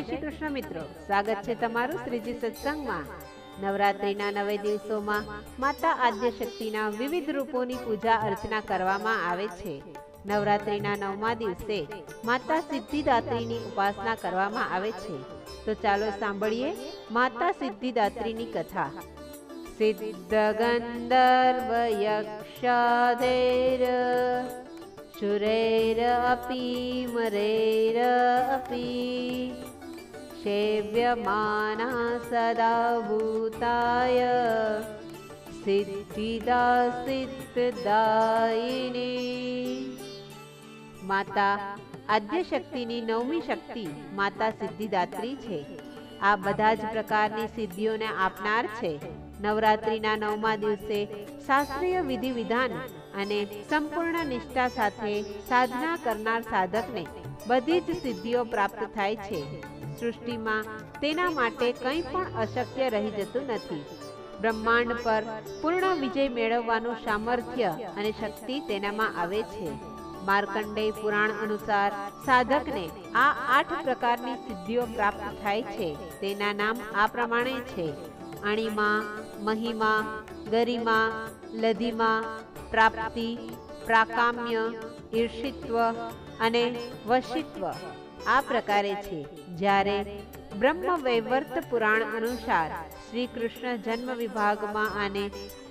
શ્રી કૃષ્ણ મિત્રો, સ્વાગત છે તમારું શ્રીજી સત્સંગમાં। નવરાત્રિના 9 દિવસોમાં માતા આદ્યશક્તિના વિવિધ રૂપોની પૂજા અર્ચના કરવામાં આવે છે। નવરાત્રિના 9મા દિવસે માતા સિદ્ધિદાત્રીની ઉપાસના કરવામાં આવે છે। તો ચાલો સાંભળીએ માતા સિદ્ધિદાત્રીની કથા। સિદ્ધ ગંધર્વ યક્ષાધૈર શુરૈરપી મરૈરપી સેવ્યમાના સદા ભૂતાય સિદ્ધિદા સિદ્ધદાયિની। માતા આદ્યશક્તિની 9મી શક્તિ માતા સિદ્ધિદાત્રી છે। આ બધા જ પ્રકારની સિદ્ધિઓને આપનાર છે। નવરાત્રિના 9મા દિવસે શાસ્ત્રીય વિધિ વિધાન અને સંપૂર્ણ નિષ્ઠા સાથે સાધના કરનાર સાધકને બધી જ સિદ્ધિઓ પ્રાપ્ત થાય છે। સૃષ્ટિમાં તેના માટે કંઈ પણ અશક્ય રહી જતું નથી। બ્રહ્માંડ પર પૂર્ણ વિજય મેળવવાનું સામર્થ્ય અને શક્તિ તેનામાં આવે છે। માર્કંડેય પુરાણ અનુસાર સાધકને આ 8 પ્રકારની સિદ્ધિઓ પ્રાપ્ત થાય છે। તેના નામ આ પ્રમાણે છે: અણિમા, મહિમા, ગરિમા, લધિમા, પ્રાપ્તિ, પ્રાકામ્ય, ઈર્ષિત્વ અને વશિત્વ આ પ્રકારે છે। જ્યારે બ્રહ્મ વૈવર્ત પુરાણ અનુસાર શ્રી કૃષ્ણ જન્મ વિભાગમાં આને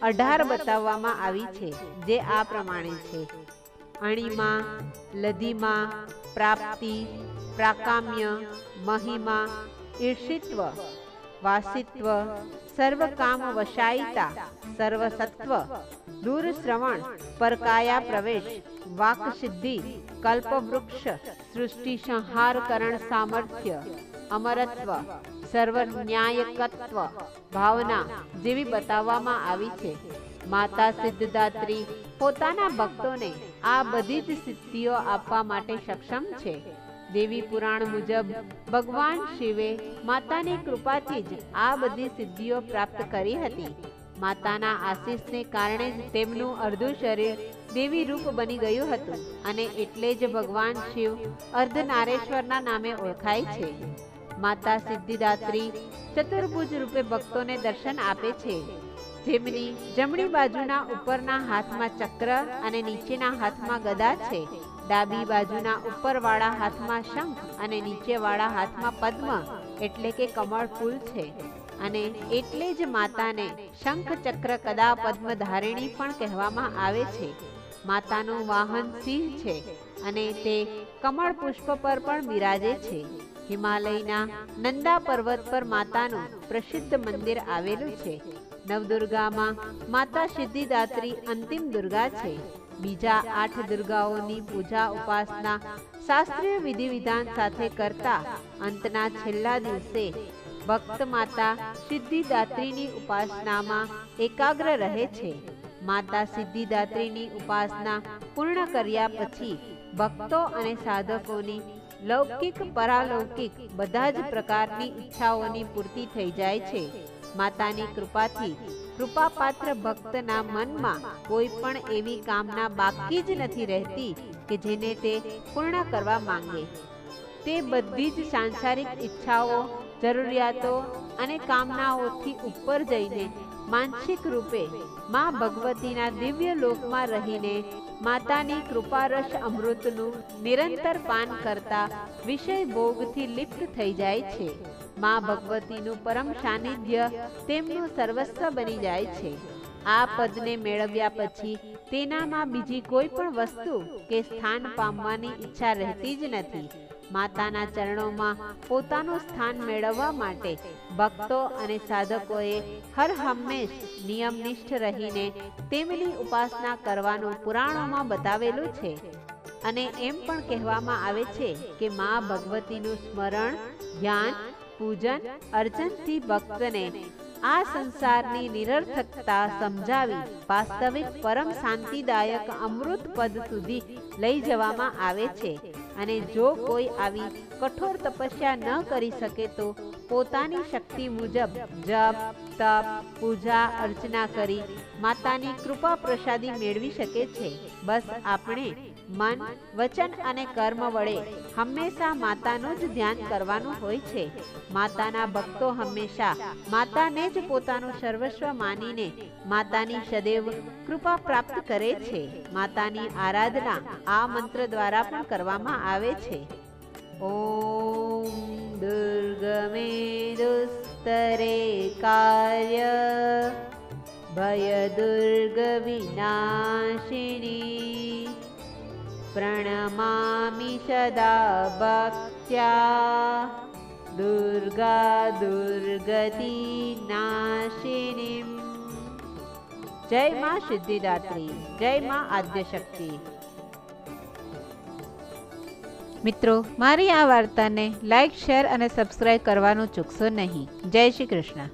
18 બતાવવામાં આવી છે, જે આ પ્રમાણે છે: અણિમા, લધિમા, પ્રાપ્તિ, પ્રાકામ્ય, મહિમા, ઈર્ષિત્વ, વાસિત્વ, સર્વકામ વશાયિતા, સર્વસત્વ, દૂરશ્રવણ, પરકાયા પ્રવેશ, વાક સિદ્ધિ, કલ્પવૃક્ષ, સૃષ્ટિ સંહાર કરણ સામર્થ્ય, અમરત્વ, સર્વન્યાયકત્વ, ભાવના જેવી બતાવવામાં આવી છે। માતા સિદ્ધદાત્રી પોતાના ભક્તોને આ બધી જ સિદ્ધિઓ આપવા માટે સક્ષમ છે। દેવી પુરાણ મુજબ ભગવાન શિવે માતાની કૃપાથી જ આ બધી સિદ્ધિઓ પ્રાપ્ત કરી હતી। માતાના આશીષને કારણે જ તેમનું અર્ધું શરીર દેવી રૂપ બની ગયું હતું અને એટલે જ ભગવાન શિવ અર્ધનારેશ્વરના નામે ઓળખાય છે। માતા સિદ્ધિદાત્રી ચતુર્ભુજ રૂપે ભક્તોને દર્શન આપે છે। જેમની જમણી બાજુના ઉપરના હાથમાં ચક્ર અને નીચેના હાથમાં ગદા છે, ડાબી બાજુના ઉપરવાળા હાથમાં શંખ અને નીચેવાળા હાથમાં પદ્મ એટલે કે કમળ ફૂલ છે, અને એટલે જ માતાને શંખ ચક્ર કદા પદ્મ ધારિણી પણ કહેવામાં આવે છે। માતાનું વાહન સિંહ છે અને તે કમળ પુષ્પ પર પણ બિરાજે છે। હિમાલયના નંદા પર્વત પર માતાનું પ્રસિદ્ધ મંદિર આવેલું છે। નવદુર્ગામાં માતા સિદ્ધિદાત્રી અંતિમ દુર્ગા છે। બીજા 8 દુર્ગાઓની પૂજા ઉપાસના શાસ્ત્રીય વિધિ વિધાન સાથે કરતા અંતના છેલ્લા દિવસે ભક્ત માતા સિદ્ધિદાત્રીની ઉપાસનામાં એકાગ્ર રહે છે। માતા સિદ્ધિદાત્રીની ઉપાસના પૂર્ણ કર્યા પછી ભક્તો અને સાધકોની લૌકિક પરાલૌકિક બધા જ પ્રકારની ઈચ્છાઓની પૂર્તિ થઈ જાય છે। માતાની કૃપાથી કૃપાપાત્ર ભક્તના મનમાં કોઈ પણ એવી કામના બાકી જ નથી રહેતી કે જેને તે પૂર્ણ કરવા માંગે। તે બધી જ સાંસારિક ઈચ્છાઓ, જરૂરિયાતો અને કામનાઓથી ઉપર જઈને માનસિક રૂપે માં ભગવતીના દિવ્ય લોકમાં રહીને માતાની કૃપારસ અમૃતનું નિરંતર પાન કરતા વિષય ભોગથી લિપ્ત થઈ જાય છે। માં ભગવતીનું પરમ સાનિધ્ય તેમનું સર્વસ્વ બની જાય છે। આ પદને મેળવ્યા પછી તેનામાં બીજી કોઈ પણ વસ્તુ કે સ્થાન પામવાની ઈચ્છા રહેતી જ નથી। માતાના ચરણોમાં પોતાનું સ્થાન મેળવવા માટે ભક્તો અને સાધકોએ હર હંમેશ નિયમનિષ્ઠ રહીને તેમની ઉપાસના કરવાનું પુરાણોમાં બતાવેલું છે। અને એમ પણ કહેવામાં આવે છે કે માં ભગવતીનું સ્મરણ, ધ્યાન, પૂજન, અર્ચનથી ભક્તને આ સંસારની નિરર્થકતા સમજાવી વાસ્તવિક પરમ શાંતિદાયક અમૃત પદ સુધી લઈ જવામાં આવે છે। અને જો કોઈ આવી કઠોર તપસ્યા ન કરી શકે તો પોતાની શક્તિ મુજબ જપ તપ પૂજા અર્ચના કરી માતાની કૃપા પ્રસાદી મેળવી શકે છે। બસ આપણે મન વચન અને કર્મ વડે હંમેશા માતાનું જ ધ્યાન કરવાનું હોય છે। માતાના ભક્તો હંમેશા માતાને જ પોતાનું સર્વસ્વ માનીને માતાની સદૈવ કૃપા પ્રાપ્ત કરે છે। માતાની આરાધના આ મંત્ર દ્વારા પણ કરવામાં આવે છે। ઓમ દુર્ગમે દુસ્તરે કાર્ય ભય દુર્ગ વિનાશિની प्रणमामि सदा भक्त्या दुर्गा दुर्गति नाशिनीं। जय मां सिद्धिदात्री, जय मां आद्यशक्ति। મિત્રો, મારી આ વાર્તાને લાઈક શેર અને સબસ્ક્રાઇબ કરવાનું ચૂકશો નહીં। જય શ્રી કૃષ્ણ।